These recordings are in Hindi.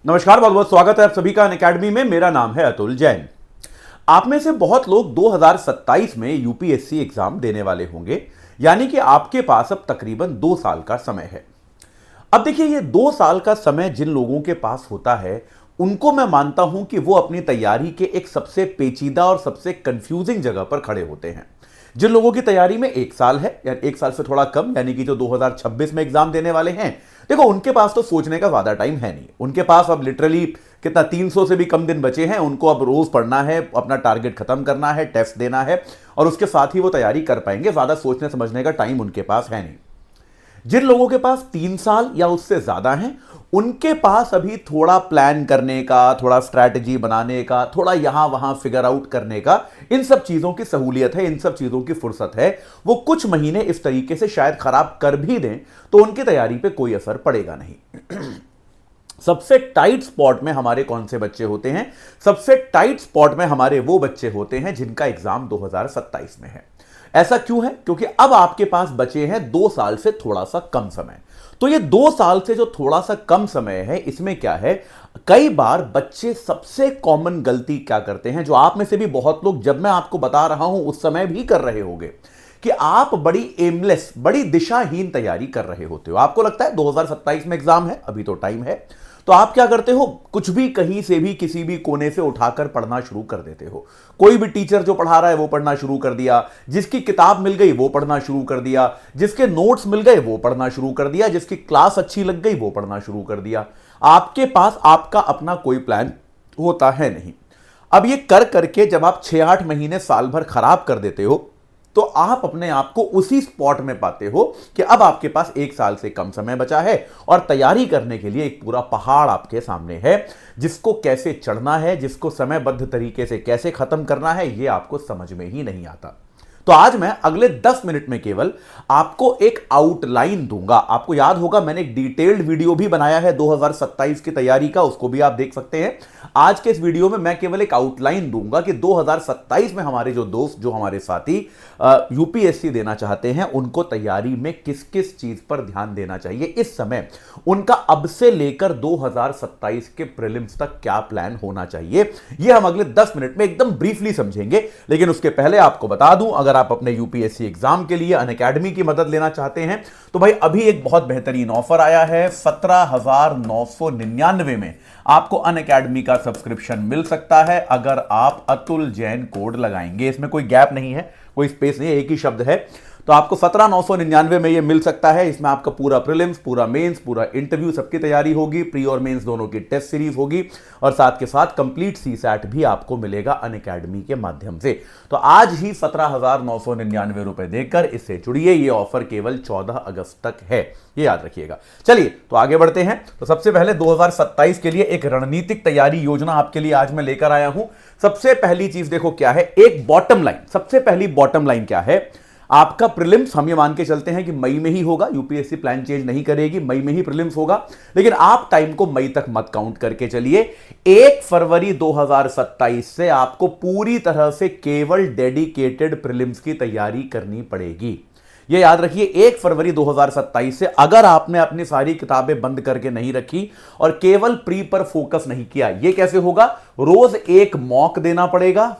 नमस्कार, बहुत बहुत स्वागत है आप सभी का अनअकैडमी में। मेरा नाम है अतुल जैन। आप में से बहुत लोग 2027 में यूपीएससी एग्जाम देने वाले होंगे, यानी कि आपके पास अब तकरीबन 2 साल का समय है। अब देखिए, ये 2 साल का समय जिन लोगों के पास होता है उनको मैं मानता हूं कि वो अपनी तैयारी के एक सबसे पेचीदा और सबसे कंफ्यूजिंग जगह पर खड़े होते हैं। जिन लोगों की तैयारी में 1 साल है या 1 साल से थोड़ा कम, यानी कि जो 2026 में एग्जाम देने वाले हैं, देखो उनके पास तो सोचने का ज्यादा टाइम है नहीं। उनके पास अब लिटरली कितना 300 से भी कम दिन बचे हैं। उनको अब रोज पढ़ना है, अपना टारगेट खत्म करना है, टेस्ट देना है और उसके साथ ही वो तैयारी कर पाएंगे। ज्यादा सोचने समझने का टाइम उनके पास है नहीं। जिन लोगों के पास 3 साल या उससे ज्यादा हैं, उनके पास अभी थोड़ा प्लान करने का, थोड़ा स्ट्रैटेजी बनाने का, थोड़ा यहां वहां फिगर आउट करने का, इन सब चीजों की सहूलियत है, इन सब चीजों की फुर्सत है। वो कुछ महीने इस तरीके से शायद खराब कर भी दें तो उनकी तैयारी पे कोई असर पड़ेगा नहीं। सबसे टाइट स्पॉट में हमारे कौन से बच्चे होते हैं? सबसे टाइट स्पॉट में हमारे वो बच्चे होते हैं जिनका एग्जाम 2027 में है। ऐसा क्यों है? क्योंकि अब आपके पास बचे हैं 2 साल से थोड़ा सा कम समय। तो ये 2 साल से जो थोड़ा सा कम समय है, इसमें क्या है, कई बार बच्चे सबसे कॉमन गलती क्या करते हैं, जो आप में से भी बहुत लोग, जब मैं आपको बता रहा हूं उस समय भी कर रहे होंगे, कि आप बड़ी एमलेस, बड़ी दिशाहीन तैयारी कर रहे होते हो। आपको लगता है 2027 में एग्जाम है, अभी तो टाइम है, तो आप क्या करते हो, कुछ भी कहीं से भी किसी भी कोने से उठाकर पढ़ना शुरू कर देते हो। कोई भी टीचर जो पढ़ा रहा है वो पढ़ना शुरू कर दिया, जिसकी किताब मिल गई वो पढ़ना शुरू कर दिया, जिसके नोट्स मिल गए वो पढ़ना शुरू कर दिया, जिसकी क्लास अच्छी लग गई वो पढ़ना शुरू कर दिया। आपके पास आपका अपना कोई प्लान होता है नहीं। अब ये कर करके जब आप 6-8 महीने, साल भर खराब कर देते हो, तो आप अपने आप को उसी स्पॉट में पाते हो कि अब आपके पास 1 साल से कम समय बचा है और तैयारी करने के लिए एक पूरा पहाड़ आपके सामने है, जिसको कैसे चढ़ना है, जिसको समयबद्ध तरीके से कैसे खत्म करना है, यह आपको समझ में ही नहीं आता। तो आज मैं अगले 10 मिनट में केवल आपको एक आउटलाइन दूंगा। आपको याद होगा मैंने एक डिटेल्ड वीडियो भी बनाया है 2027 की तैयारी का, उसको भी आप देख सकते हैं। आज के इस वीडियो में मैं केवल एक आउटलाइन दूंगा कि 2027 में हमारे जो दोस्त, जो हमारे साथी यूपीएससी देना चाहते हैं, उनको तैयारी में किस किस चीज पर ध्यान देना चाहिए इस समय, उनका अब से लेकर 2027 के प्रीलिम्स तक क्या प्लान होना चाहिए, यह हम अगले 10 मिनट में एकदम ब्रीफली समझेंगे। लेकिन उसके पहले आपको बता दूं, अगर आप अपने यूपीएससी एग्जाम के लिए अनअकैडमी की मदद लेना चाहते हैं तो भाई अभी एक बहुत बेहतरीन ऑफर आया है। 17,999 में आपको अनअकैडमी का सब्सक्रिप्शन मिल सकता है अगर आप अतुल जैन कोड लगाएंगे। इसमें कोई गैप नहीं है, कोई स्पेस नहीं है, एक ही शब्द है। तो आपको 17,999 में यह मिल सकता है। इसमें आपका पूरा प्रीलिम्स, पूरा मेंस, पूरा इंटरव्यू, सबकी तैयारी होगी, प्री और मेंस दोनों की टेस्ट सीरीज होगी और साथ के साथ कंप्लीट सीसैट भी आपको मिलेगा अनअकैडमी के माध्यम से। तो आज ही 17,999 रुपए देकर इससे जुड़िए। यह ऑफर केवल 14 अगस्त तक है, ये याद रखिएगा। चलिए तो आगे बढ़ते हैं। तो सबसे पहले 2027 के लिए एक रणनीतिक तैयारी योजना आपके लिए आज मैं लेकर आया हूं। सबसे पहली चीज देखो क्या है, एक बॉटम लाइन। सबसे पहली बॉटम लाइन क्या है, आपका प्रीलिम्स हम ये मान के चलते हैं कि मई में ही होगा। यूपीएससी प्लान चेंज नहीं करेगी, मई में ही प्रीलिम्स होगा। लेकिन आप टाइम को मई तक मत काउंट करके चलिए। 1 फरवरी 2027 से आपको पूरी तरह से केवल डेडिकेटेड प्रीलिम्स की तैयारी करनी पड़ेगी। ये याद रखिए, 1 फरवरी 2027 से अगर आपने अपनी सारी किताबें बंद करके नहीं रखी और केवल प्री पर फोकस नहीं किया, ये कैसे होगा? रोज एक मॉक देना पड़ेगा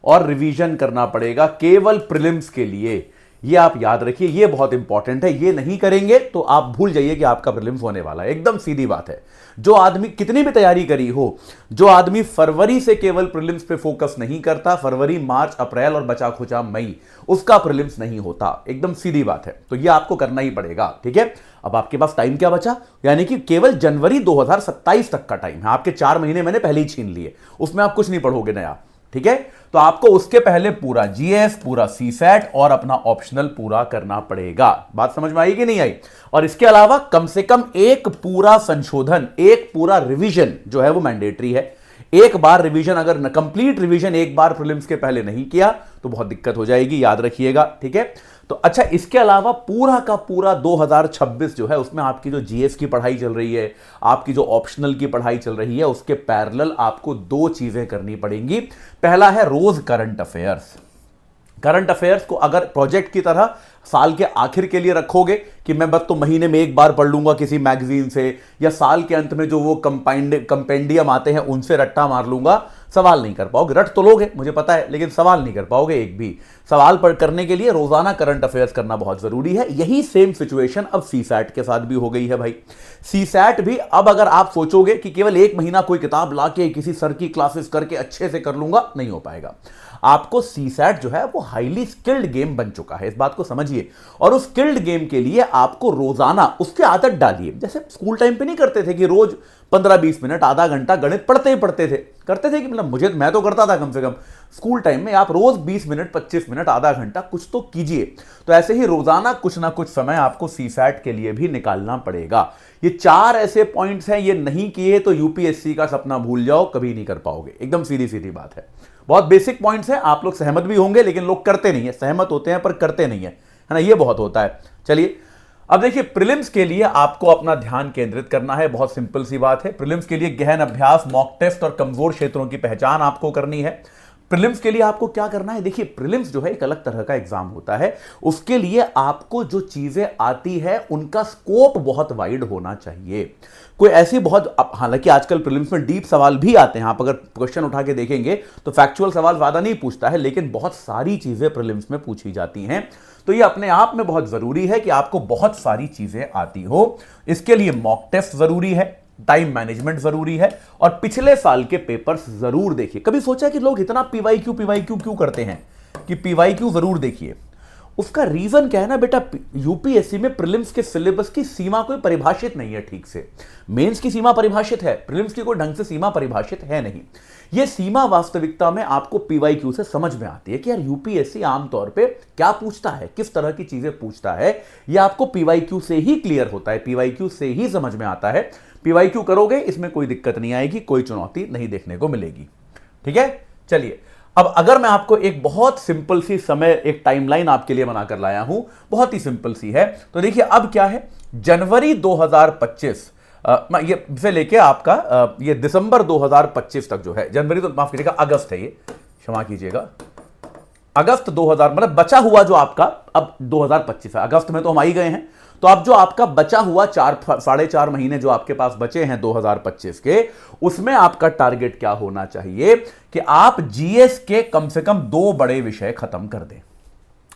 और रिवीजन करना पड़ेगा केवल प्रीलिम्स के लिए। ये आप याद रखिए, ये बहुत इंपॉर्टेंट है। ये नहीं करेंगे तो आप भूल जाइए कि आपका प्रीलिम्स होने वाला है। एकदम सीधी बात है। जो आदमी कितनी भी तैयारी करी हो, जो आदमी फरवरी से केवल प्रीलिम्स पे फोकस नहीं करता, फरवरी, मार्च, अप्रैल और बचा खुचा मई, उसका प्रीलिम्स नहीं होता। एकदम सीधी बात है। तो ये आपको करना ही पड़ेगा, ठीक है। अब आपके पास टाइम क्या बचा? यानी कि केवल जनवरी 2027 तक का टाइम है। आपके 4 महीने मैंने पहले ही छीन लिए, उसमें आप कुछ नहीं पढ़ोगे नया, ठीक है। तो आपको उसके पहले पूरा जीएस, पूरा सीसैट और अपना ऑप्शनल पूरा करना पड़ेगा। बात समझ में आई कि नहीं आई? और इसके अलावा कम से कम एक पूरा संशोधन, एक पूरा रिवीजन जो है वो मैंडेटरी है। एक बार रिवीजन, अगर कंप्लीट रिवीजन एक बार प्रीलिम्स के पहले नहीं किया तो बहुत दिक्कत हो जाएगी, याद रखिएगा, ठीक है। तो अच्छा, इसके अलावा पूरा का पूरा 2026 जो है उसमें आपकी जो जीएस की पढ़ाई चल रही है, आपकी जो ऑप्शनल की पढ़ाई चल रही है, उसके पैरेलल आपको 2 चीजें करनी पड़ेंगी। पहला है रोज करंट अफेयर्स। करंट अफेयर्स को अगर प्रोजेक्ट की तरह साल के आखिर के लिए रखोगे कि मैं बस तो महीने में एक बार पढ़ लूंगा किसी मैगजीन से, या साल के अंत में जो वो कंपेंडियम आते हैं उनसे रट्टा मार लूंगा, सवाल नहीं कर पाओगे। रट तो लोगे मुझे पता है, लेकिन सवाल नहीं कर पाओगे एक भी। सवाल पर करने के लिए रोजाना करंट अफेयर्स करना बहुत जरूरी है। यही सेम सिचुएशन अब सीसैट के साथ भी हो गई है भाई। सीसैट भी अब अगर आप सोचोगे कि केवल एक महीना कोई किताब लाके किसी सर की क्लासेस करके अच्छे से कर लूंगा, नहीं हो पाएगा। आपको सीसैट जो है वो हाईली स्किल्ड गेम बन चुका है, इस बात को समझिए। और उस स्किल्ड गेम के लिए आपको रोजाना उसकी आदत डालिए। जैसे स्कूल टाइम पे नहीं करते थे कि रोज 15-20 मिनट आधा घंटा गणित पढ़ते ही पढ़ते थे, करते थे कि मतलब मैं तो करता था कम से कम स्कूल टाइम में। आप रोज 20 मिनट 25 मिनट आधा घंटा कुछ तो कीजिए। तो ऐसे ही रोजाना कुछ ना कुछ समय आपको सीसैट के लिए भी निकालना पड़ेगा। ये 4 ऐसे पॉइंट्स हैं, ये नहीं किए तो यूपीएससी का सपना भूल जाओ, कभी नहीं कर पाओगे। एकदम सीधी सीधी बात है। बहुत बेसिक पॉइंट्स हैं, आप लोग सहमत भी होंगे लेकिन लोग करते नहीं है। सहमत होते हैं पर करते नहीं है ना, ये बहुत होता है। चलिए अब देखिए, प्रीलिम्स के लिए आपको अपना ध्यान केंद्रित करना है। बहुत सिंपल सी बात है। प्रीलिम्स के लिए गहन अभ्यास, मॉक टेस्ट और कमजोर क्षेत्रों की पहचान आपको करनी है। प्रीलिम्स के लिए आपको क्या करना है, देखिए प्रीलिम्स जो है एक अलग तरह का एग्जाम होता है। उसके लिए आपको जो चीजें आती है उनका स्कोप बहुत वाइड होना चाहिए। कोई ऐसी बहुत, हालांकि आजकल प्रीलिम्स में डीप सवाल भी आते हैं, आप अगर क्वेश्चन उठा के देखेंगे तो फैक्चुअल सवाल ज्यादा नहीं पूछता है, लेकिन बहुत सारी चीजें प्रीलिम्स में पूछी जाती हैं। तो ये अपने आप में बहुत जरूरी है कि आपको बहुत सारी चीजें आती हो। इसके लिए मॉक टेस्ट जरूरी है, टाइम मैनेजमेंट जरूरी है, और पिछले साल के पेपर्स जरूर देखिए। कभी सोचा कि लोग इतना पीवाईक्यू क्यों करते हैं कि पीवाईक्यू जरूर देखिए? उसका रीजन क्या है ना बेटा, यूपीएससी में प्रीलिम्स के सिलेबस की सीमा कोई परिभाषित नहीं है ठीक से। मेंस की सीमा परिभाषित है, प्रीलिम्स की कोई ढंग से सीमा परिभाषित है नहीं। यह सीमा वास्तविकता में आपको पीवाईक्यू से समझ में आती है कि यार यूपीएससी आमतौर पे क्या पूछता है, किस तरह की चीजें पूछता है, यह आपको पीवाईक्यू से ही क्लियर होता है, पीवाईक्यू से ही समझ में आता है। पीवाईक्यू करोगे इसमें कोई दिक्कत नहीं आएगी, कोई चुनौती नहीं देखने को मिलेगी। ठीक है, चलिए अब अगर मैं आपको एक बहुत सिंपल सी समय, एक टाइमलाइन आपके लिए बनाकर लाया हूं, बहुत ही सिंपल सी है। तो देखिए अब क्या है, जनवरी 2025 ये से लेके आपका ये दिसंबर 2025 तक जो है, जनवरी तो माफ कीजिएगा अगस्त है, ये क्षमा कीजिएगा, अगस्त 2000 मतलब बचा हुआ जो आपका अब 2025 है, अगस्त में तो हम आ ही गए हैं। तो अब जो आपका बचा हुआ 4.5 महीने जो आपके पास बचे हैं 2025 के, उसमें आपका टारगेट क्या होना चाहिए कि आप जीएस के कम से कम 2 बड़े विषय खत्म कर दें।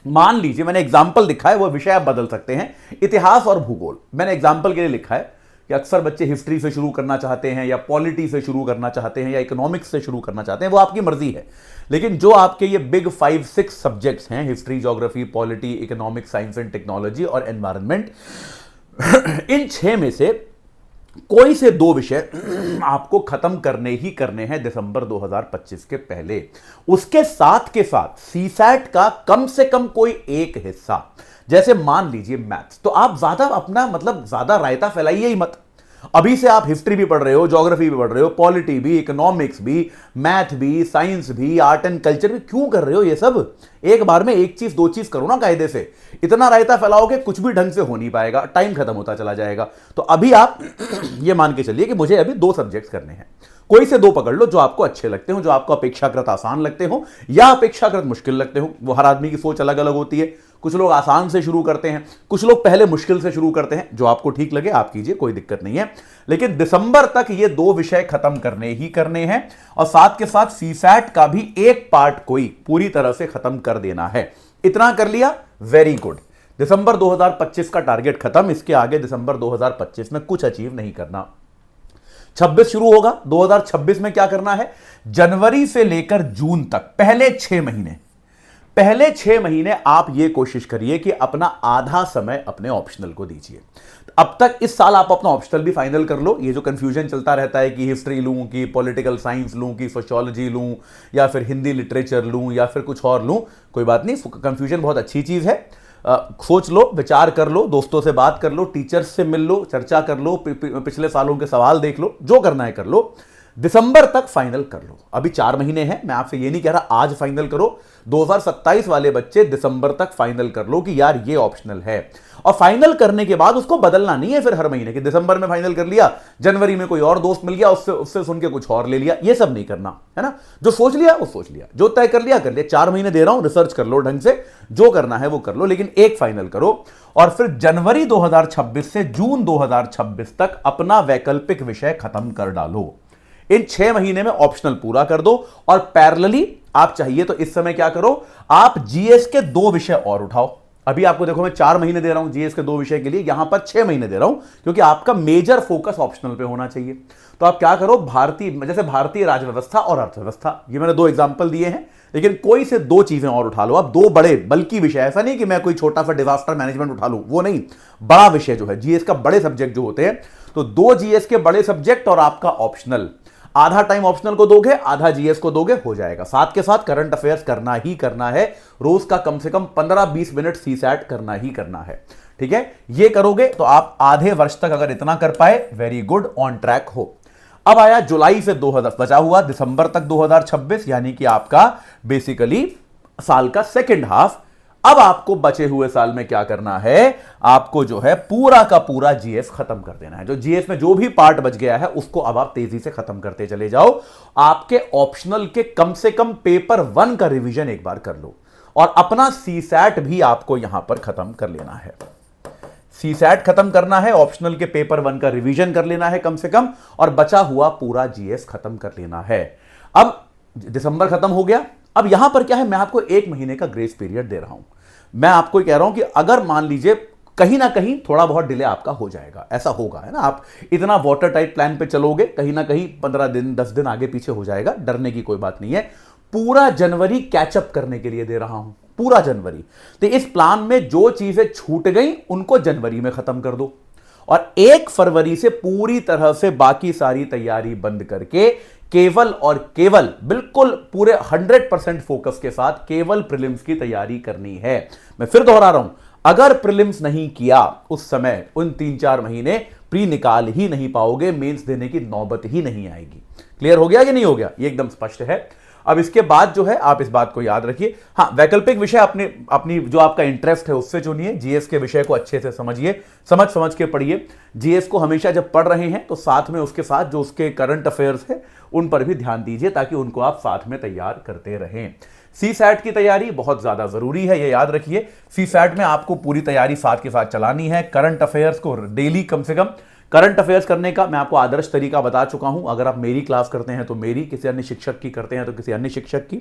मान लीजिए मैंने एग्जाम्पल लिखा है, वो विषय आप बदल सकते हैं, इतिहास और भूगोल। मैंने एग्जाम्पल के लिए लिखा है कि अक्सर बच्चे हिस्ट्री से शुरू करना चाहते हैं, या पॉलिटी से शुरू करना चाहते हैं, या इकोनॉमिक्स से शुरू करना चाहते हैं, वो आपकी मर्जी है। लेकिन जो आपके ये बिग 5-6 सब्जेक्ट्स हैं, history, geography, polity, economics, science and technology और एनवायरनमेंट, इन 6 में से कोई से 2 विषय आपको खत्म करने ही करने हैं दिसंबर 2025 के पहले। उसके साथ के साथ सीसैट का कम से कम कोई एक हिस्सा, जैसे मान लीजिए मैथ्स, तो आप ज्यादा अपना मतलब ज्यादा रायता फैलाइए ही मत। अभी से आप हिस्ट्री भी पढ़ रहे हो, ज्योग्राफी भी पढ़ रहे हो, पॉलिटी भी, इकोनॉमिक्स भी, मैथ भी, साइंस भी, आर्ट एंड कल्चर भी, क्यों कर रहे हो ये सब? एक बार में 1 चीज 2 चीज करो ना कायदे से। इतना रायता फैलाओगे कुछ भी ढंग से हो नहीं पाएगा, टाइम खत्म होता चला जाएगा। तो अभी आप ये मान के चलिए कि मुझे अभी 2 सब्जेक्ट्स करने हैं, कोई से 2 पकड़ लो जो आपको अच्छे लगते हो, जो आपको अपेक्षाकृत आसान लगते हो या अपेक्षाकृत मुश्किल लगते हो। वो हर आदमी की सोच अलग अलग होती है, कुछ लोग आसान से शुरू करते हैं, कुछ लोग पहले मुश्किल से शुरू करते हैं। जो आपको ठीक लगे आप कीजिए, कोई दिक्कत नहीं है। लेकिन दिसंबर तक ये 2 विषय खत्म करने ही करने हैं, और साथ के साथ सीसैट का भी एक पार्ट कोई पूरी तरह से खत्म कर देना है। इतना कर लिया, वेरी गुड। दिसंबर 2025 का टारगेट खत्म। इसके आगे दिसंबर 2025 में कुछ अचीव नहीं करना। 26 शुरू होगा, 2026 में क्या करना है, जनवरी से लेकर जून तक पहले 6 महीने आप ये कोशिश करिए कि अपना आधा समय अपने ऑप्शनल को दीजिए। अब तक इस साल आप अपना ऑप्शनल भी फाइनल कर लो। ये जो कंफ्यूजन चलता रहता है कि हिस्ट्री लूं कि पॉलिटिकल साइंस लूं कि सोशियोलॉजी लूं या फिर हिंदी लिटरेचर लूं या फिर कुछ और लूं, कोई बात नहीं, कंफ्यूजन बहुत अच्छी चीज है। सोच लो, विचार कर लो, दोस्तों से बात कर लो, टीचर्स से मिल लो, चर्चा कर लो, पिछले सालों के सवाल देख लो, जो करना है कर लो। दिसंबर तक फाइनल कर लो। अभी 4 महीने हैं, मैं आपसे ये नहीं कह रहा आज फाइनल करो। 2027 वाले बच्चे दिसंबर तक फाइनल कर लो कि यार ये ऑप्शनल है, और फाइनल करने के बाद उसको बदलना नहीं है फिर हर महीने, कि दिसंबर में फाइनल कर लिया, जनवरी में कोई और दोस्त मिल गया, उससे उससे सुन के कुछ और ले लिया। ये सब नहीं करना है ना। जो सोच लिया वो सोच लिया, जो तय कर लिया कर लिया। 4 महीने दे रहा हूं, रिसर्च कर लो ढंग से, जो करना है वो कर लो, लेकिन एक फाइनल करो। और फिर जनवरी 2026 से जून 2026 तक अपना वैकल्पिक विषय खत्म कर डालो। इन 6 महीने में ऑप्शनल पूरा कर दो, और पैरेलली आप चाहिए तो इस समय क्या करो, आप जीएस के 2 विषय और उठाओ। अभी आपको देखो मैं 4 महीने दे रहा हूं जीएस के 2 विषय के लिए, यहां पर 6 महीने दे रहा हूं, क्योंकि आपका मेजर फोकस ऑप्शनल पे होना चाहिए। तो आप क्या करो, जैसे भारतीय राजव्यवस्था और अर्थव्यवस्था, ये मैंने 2 एग्जांपल दिए हैं, लेकिन कोई से 2 चीजें और उठा लो आप, 2 बड़े बल्कि विषय। ऐसा नहीं कि मैं कोई छोटा सा डिजास्टर मैनेजमेंट उठा लूं, वो नहीं, बड़ा विषय जो है जीएस का, बड़े सब्जेक्ट जो होते हैं। तो 2 जीएस के बड़े सब्जेक्ट और आपका ऑप्शनल। आधा टाइम ऑप्शनल को दोगे, आधा जीएस को दोगे, हो जाएगा। साथ के साथ करंट अफेयर्स करना ही करना है, रोज का कम से कम 15-20 मिनट सीसैट करना ही करना है। ठीक है, ये करोगे तो आप आधे वर्ष तक अगर इतना कर पाए, वेरी गुड, ऑन ट्रैक हो। अब आया जुलाई से 2000 बचा हुआ दिसंबर तक 2026, यानी कि आपका बेसिकली साल का सेकेंड हाफ। अब आपको बचे हुए साल में क्या करना है, आपको जो है पूरा का पूरा जीएस खत्म कर देना है। जो जीएस में जो भी पार्ट बच गया है उसको अब आप तेजी से खत्म करते चले जाओ। आपके ऑप्शनल के कम से कम पेपर 1 का रिवीजन एक बार कर लो, और अपना सीसैट भी आपको यहां पर खत्म कर लेना है। सीसैट खत्म करना है, ऑप्शनल के पेपर 1 का रिवीजन कर लेना है कम से कम, और बचा हुआ पूरा जीएस खत्म कर लेना है। अब दिसंबर खत्म हो गया। अब यहां पर क्या है, मैं आपको 1 महीने का ग्रेस पीरियड दे रहा हूं। मैं आपको कह रहा हूं कि अगर मान लीजिए कहीं ना कहीं थोड़ा बहुत डिले आपका हो जाएगा, ऐसा होगा, है ना। आप इतना वाटर टाइट प्लान पे चलोगे, कहीं ना कहीं 15 दिन 10 दिन आगे पीछे हो जाएगा, डरने की कोई बात नहीं है। पूरा जनवरी कैचअप करने के लिए दे रहा हूं, पूरा जनवरी। तो इस प्लान में जो चीजें छूट गई उनको जनवरी में खत्म कर दो, और 1 फरवरी से पूरी तरह से बाकी सारी तैयारी बंद करके केवल और केवल बिल्कुल पूरे 100% फोकस के साथ केवल प्रीलिम्स की तैयारी करनी है। मैं फिर दोहरा रहा हूं, अगर प्रीलिम्स नहीं किया उस समय उन 3-4 महीने प्री निकाल ही नहीं पाओगे, मेंस देने की नौबत ही नहीं आएगी। क्लियर हो गया कि नहीं हो गया, ये एकदम स्पष्ट है। अब इसके बाद जो है आप इस बात को याद रखिए, हाँ, वैकल्पिक विषय अपनी जो आपका इंटरेस्ट है उससे चुनिए। जीएस के विषय को अच्छे से समझिए, समझ के पढ़िए। जीएस को हमेशा जब पढ़ रहे हैं तो साथ में उसके साथ जो उसके करंट अफेयर्स है उन पर भी ध्यान दीजिए, ताकि उनको आप साथ में तैयार करते रहें। सीसैट की तैयारी बहुत ज्यादा जरूरी है, ये याद रखिए। सीसैट में आपको पूरी तैयारी साथ के साथ चलानी है। करंट अफेयर्स को डेली कम से कम, करंट अफेयर्स करने का मैं आपको आदर्श तरीका बता चुका हूं। अगर आप मेरी क्लास करते हैं तो मेरी, किसी अन्य शिक्षक की करते हैं तो किसी अन्य शिक्षक की।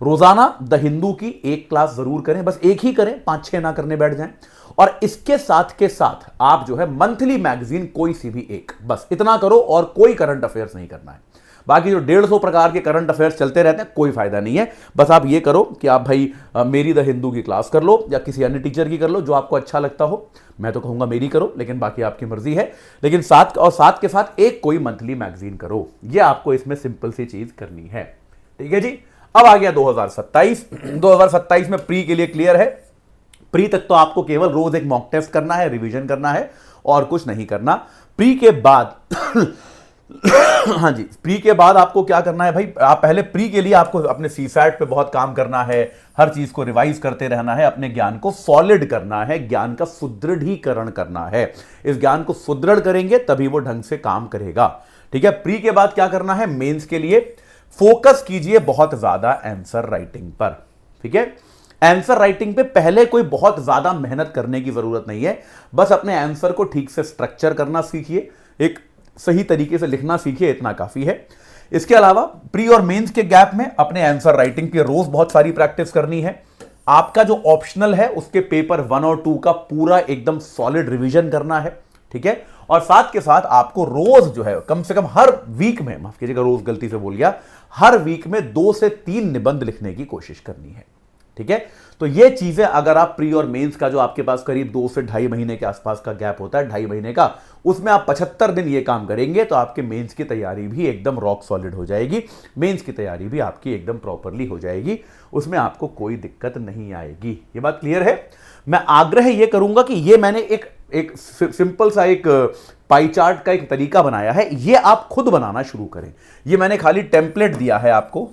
रोजाना द हिंदू की 1 क्लास जरूर करें, बस 1 ही करें, 5-6 ना करने बैठ जाएं। और इसके साथ के साथ आप जो है मंथली मैगजीन कोई सी भी 1, बस इतना करो, और कोई करंट अफेयर्स नहीं करना है। बाकी जो 150 प्रकार के करंट अफेयर्स चलते रहते हैं, कोई फायदा नहीं है। बस आप ये करो कि आप भाई मेरी द हिंदू की क्लास कर लो, या किसी अन्य टीचर की कर लो, जो आपको अच्छा लगता हो। मैं तो कहूंगा मेरी करो, लेकिन बाकी आपकी मर्जी है। लेकिन साथ के साथ एक कोई मंथली मैगजीन करो, ये आपको इसमें सिंपल सी चीज करनी है। ठीक है जी। अब आ गया 2027 में प्री के लिए क्लियर है। प्री तक तो आपको केवल रोज एक मॉक टेस्ट करना है, रिवीजन करना है, और कुछ नहीं करना। प्री के बाद हाँ जी, प्री के बाद आपको क्या करना है भाई, आप पहले प्री के लिए आपको अपने सीसैट पे बहुत काम करना है, हर चीज को रिवाइज करते रहना है, अपने ज्ञान को सॉलिड करना है, ज्ञान का सुदृढ़ीकरण करना है। इस ज्ञान को सुदृढ़ करेंगे तभी वो ढंग से काम करेगा। ठीक है। प्री के बाद क्या करना है, मेंस के लिए फोकस कीजिए बहुत ज्यादा आंसर राइटिंग पर। ठीक है। आंसर राइटिंग पे पहले कोई बहुत ज्यादा मेहनत करने की जरूरत नहीं है, बस अपने आंसर को ठीक से स्ट्रक्चर करना सीखिए, एक सही तरीके से लिखना सीखिए, इतना काफी है। इसके अलावा प्री और मेंस के गैप में अपने आंसर राइटिंग की रोज बहुत सारी प्रैक्टिस करनी है। आपका जो ऑप्शनल है उसके पेपर 1 और 2 का पूरा एकदम सॉलिड रिवीजन करना है। ठीक है। और साथ के साथ आपको रोज जो है कम से कम हर वीक में, माफ कीजिएगा रोज गलती से बोल गया, हर वीक में 2 से 3 निबंध लिखने की कोशिश करनी है। ठीक है। तो ये चीजें अगर आप प्री और मेंस का जो आपके पास करीब 2 से 2.5 महीने के आसपास का गैप होता है, 2.5 महीने का, उसमें आप 75 दिन ये काम करेंगे तो आपके मेंस की तैयारी भी एकदम रॉक सॉलिड हो जाएगी। मेंस की तैयारी भी आपकी एकदम प्रॉपरली हो जाएगी, उसमें आपको कोई दिक्कत नहीं आएगी। ये बात क्लियर है। मैं आग्रह ये करूंगा कि ये मैंने एक सिंपल सा एक पाई चार्ट का एक तरीका बनाया है, ये आप खुद बनाना शुरू करें। ये मैंने खाली टेम्पलेट दिया है आपको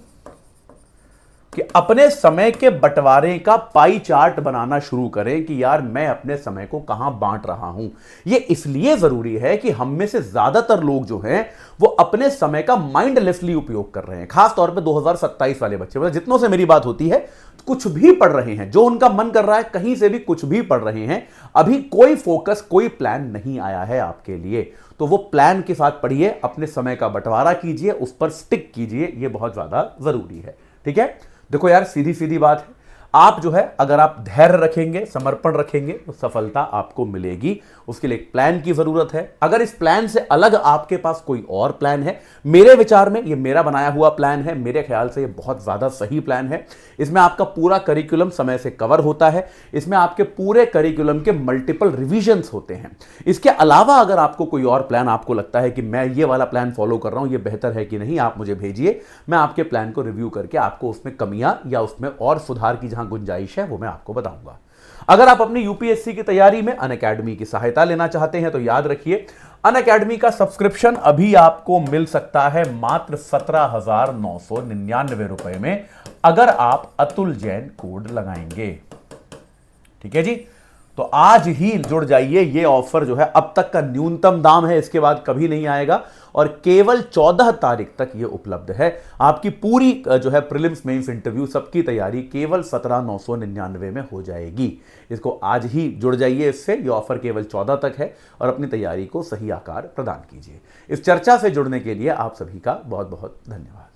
कि अपने समय के बंटवारे का पाई चार्ट बनाना शुरू करें कि यार मैं अपने समय को कहां बांट रहा हूं। यह इसलिए जरूरी है कि हम में से ज्यादातर लोग जो हैं वो अपने समय का माइंडलेसली उपयोग कर रहे हैं। खास तौर पे 2027 वाले बच्चे, मतलब जितनों से मेरी बात होती है, कुछ भी पढ़ रहे हैं, जो उनका मन कर रहा है कहीं से भी कुछ भी पढ़ रहे हैं। अभी कोई फोकस, कोई प्लान नहीं आया है आपके लिए, तो वो प्लान के साथ पढ़िए, अपने समय का बंटवारा कीजिए, उस पर स्टिक कीजिए, ये बहुत ज्यादा जरूरी है। ठीक है, देखो यार, सीधी सीधी बात है, आप जो है अगर आप धैर्य रखेंगे, समर्पण रखेंगे, तो सफलता आपको मिलेगी। उसके लिए एक प्लान की जरूरत है। अगर इस प्लान से अलग आपके पास कोई और प्लान है, मेरे विचार में ये मेरा बनाया हुआ प्लान है, मेरे ख्याल से ये बहुत ज्यादा सही प्लान है। इसमें आपका पूरा करिकुलम समय से कवर होता है, इसमें आपके पूरे करिकुलम के मल्टीपल रिविजन्स होते हैं। इसके अलावा अगर आपको कोई और प्लान, आपको लगता है कि मैं ये वाला प्लान फॉलो कर रहा हूं, ये बेहतर है कि नहीं, आप मुझे भेजिए, मैं आपके प्लान को रिव्यू करके आपको उसमें कमियां या उसमें और सुधार की गुंजाइश है वो मैं आपको बताऊंगा। अगर आप अपनी यूपीएससी की तैयारी में अनअकैडमी की सहायता लेना चाहते हैं तो याद रखिए, अनअकैडमी का सब्सक्रिप्शन अभी आपको मिल सकता है मात्र 17,999 रुपए में, अगर आप अतुल जैन कोड लगाएंगे। ठीक है जी, तो आज ही जुड़ जाइए। ये ऑफर जो है अब तक का न्यूनतम दाम है, इसके बाद कभी नहीं आएगा, और केवल 14 तारीख तक ये उपलब्ध है। आपकी पूरी जो है प्रीलिम्स मेंस इंटरव्यू सबकी तैयारी केवल 17,999 में हो जाएगी। इसको आज ही जुड़ जाइए इससे। ये ऑफर केवल 14 तक है, और अपनी तैयारी को सही आकार प्रदान कीजिए। इस चर्चा से जुड़ने के लिए आप सभी का बहुत बहुत धन्यवाद।